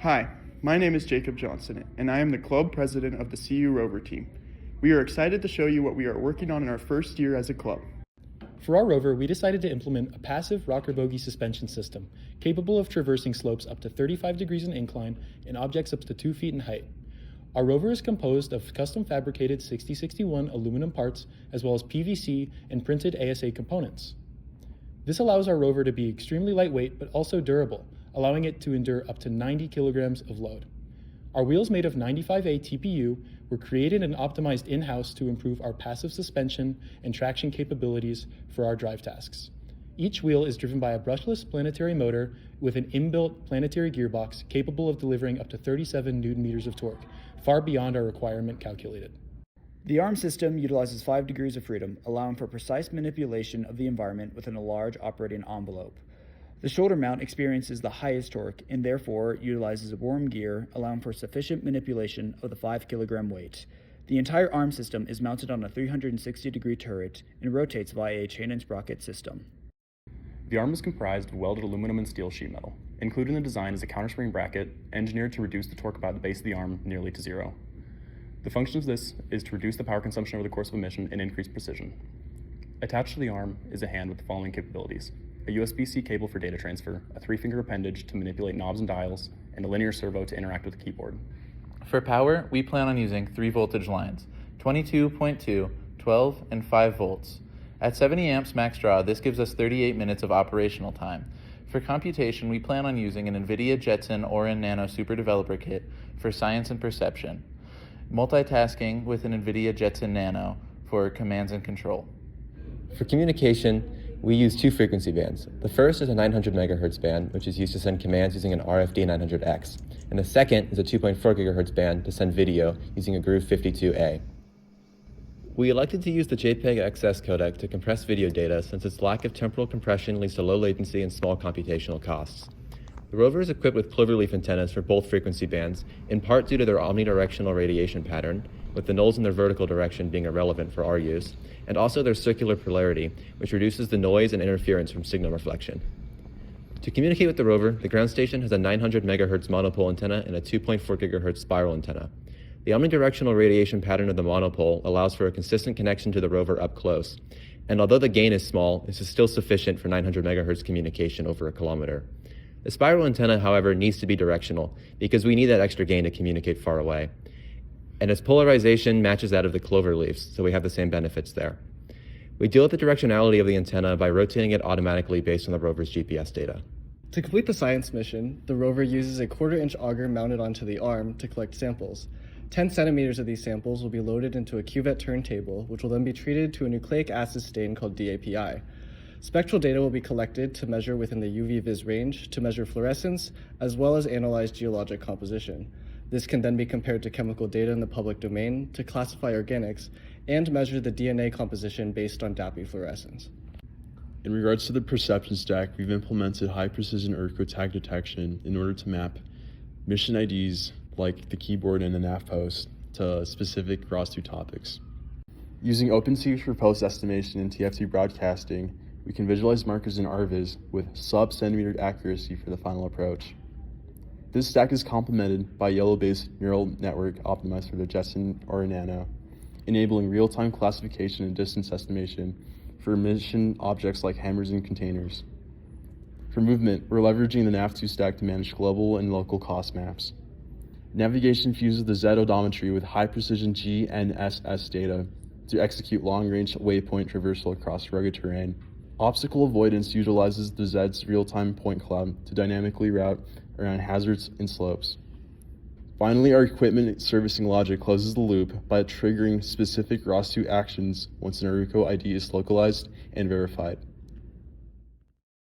Hi, my name is Jacob Johnson, and I am the club president of the CU Rover team. We are excited to show you what we are working on in our first year as a club. For our Rover, we decided to implement a passive rocker bogie suspension system capable of traversing slopes up to 35 degrees in incline and objects up to 2 feet in height. Our Rover is composed of custom fabricated 6061 aluminum parts as well as PVC and printed ASA components. This allows our Rover to be extremely lightweight but also durable, allowing it to endure up to 90 kilograms of load. Our wheels made of 95A TPU were created and optimized in-house to improve our passive suspension and traction capabilities for our drive tasks. Each wheel is driven by a brushless planetary motor with an inbuilt planetary gearbox capable of delivering up to 37 Newton meters of torque, far beyond our requirement calculated. The arm system utilizes 5 degrees of freedom, allowing for precise manipulation of the environment within a large operating envelope. The shoulder mount experiences the highest torque and therefore utilizes a worm gear, allowing for sufficient manipulation of the 5 kilogram weight. The entire arm system is mounted on a 360-degree turret and rotates via a chain and sprocket system. The arm is comprised of welded aluminum and steel sheet metal. Included in the design is a counterspring bracket engineered to reduce the torque about the base of the arm nearly to zero. The function of this is to reduce the power consumption over the course of a mission and increase precision. Attached to the arm is a hand with the following capabilities: a USB-C cable for data transfer, a 3-finger appendage to manipulate knobs and dials, and a linear servo to interact with the keyboard. For power, we plan on using 3 voltage lines, 22.2, 12, and 5 volts. At 70 amps max draw, this gives us 38 minutes of operational time. For computation, we plan on using an NVIDIA Jetson Orin Nano Super Developer Kit for science and perception, multitasking with an NVIDIA Jetson Nano for commands and control. For communication, we use 2 frequency bands. The first is a 900 megahertz band, which is used to send commands using an RFD 900X. And the second is a 2.4 gigahertz band to send video using a Groove 52A. We elected to use the JPEG XS codec to compress video data since its lack of temporal compression leads to low latency and small computational costs. The Rover is equipped with cloverleaf antennas for both frequency bands, in part due to their omnidirectional radiation pattern, with the nulls in their vertical direction being irrelevant for our use, and also their circular polarity, which reduces the noise and interference from signal reflection. To communicate with the Rover, the ground station has a 900 megahertz monopole antenna and a 2.4 gigahertz spiral antenna. The omnidirectional radiation pattern of the monopole allows for a consistent connection to the Rover up close, and although the gain is small, this is still sufficient for 900 megahertz communication over a kilometer. The spiral antenna, however, needs to be directional because we need that extra gain to communicate far away. And its polarization matches that of the clover leaves, so we have the same benefits there. We deal with the directionality of the antenna by rotating it automatically based on the Rover's GPS data. To complete the science mission, the Rover uses a 1/4-inch auger mounted onto the arm to collect samples. 10 centimeters of these samples will be loaded into a cuvette turntable, which will then be treated to a nucleic acid stain called DAPI. Spectral data will be collected to measure within the UV-Vis range to measure fluorescence, as well as analyze geologic composition. This can then be compared to chemical data in the public domain to classify organics and measure the DNA composition based on DAPI fluorescence. In regards to the perception stack, we've implemented high-precision ERCO tag detection in order to map mission IDs like the keyboard and the nav post to specific ROS2 topics. Using OpenSearch for post estimation and TFT broadcasting, we can visualize markers in RViz with sub-centimeter accuracy for the final approach. This stack is complemented by yellow-based neural network optimized for the Jetson Orin Nano, enabling real-time classification and distance estimation for mission objects like hammers and containers. For movement, we're leveraging the NAV2 stack to manage global and local cost maps. Navigation fuses the Z odometry with high-precision GNSS data to execute long-range waypoint traversal across rugged terrain. Obstacle avoidance utilizes the Z's real-time point cloud to dynamically route around hazards and slopes. Finally, our equipment servicing logic closes the loop by triggering specific ROS2 actions once an ERCO ID is localized and verified.